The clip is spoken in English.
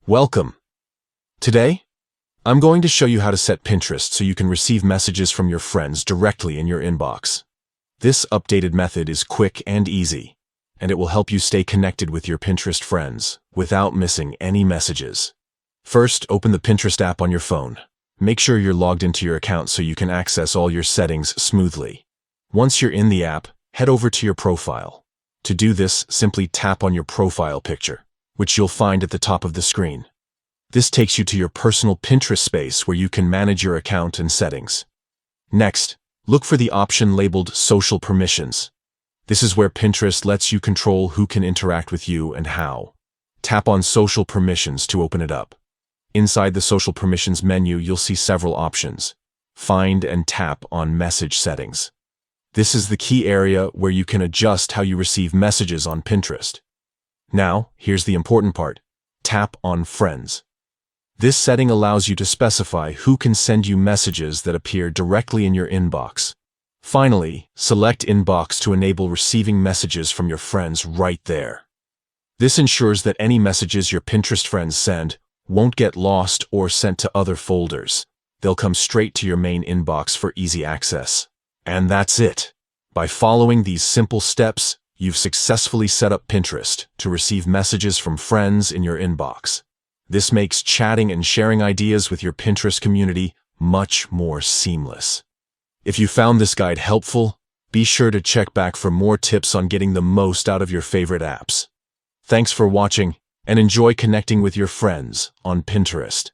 Welcome. Today, I'm going to show you how to set Pinterest so you can receive messages from your friends directly in your inbox. This updated method is quick and easy, and it will help you stay connected with your Pinterest friends without missing any messages. First, open the Pinterest app on your phone. Make sure you're logged into your account so you can access all your settings smoothly. Once you're in the app, head over to your profile. To do this, simply tap on your profile picture, which you'll find at the top of the screen. This takes you to your personal Pinterest space where you can manage your account and settings. Next, look for the option labeled Social Permissions. This is where Pinterest lets you control who can interact with you and how. Tap on Social Permissions to open it up. Inside the Social Permissions menu, you'll see several options. Find and tap on Message Settings. This is the key area where you can adjust how you receive messages on Pinterest. Now, here's the important part. Tap on Friends. This setting allows you to specify who can send you messages that appear directly in your inbox. Finally, select Inbox to enable receiving messages from your friends right there. This ensures that any messages your Pinterest friends send won't get lost or sent to other folders. They'll come straight to your main inbox for easy access. And that's it. By following these simple steps, you've successfully set up Pinterest to receive messages from friends in your inbox. This makes chatting and sharing ideas with your Pinterest community much more seamless. If you found this guide helpful, be sure to check back for more tips on getting the most out of your favorite apps. Thanks for watching, and enjoy connecting with your friends on Pinterest.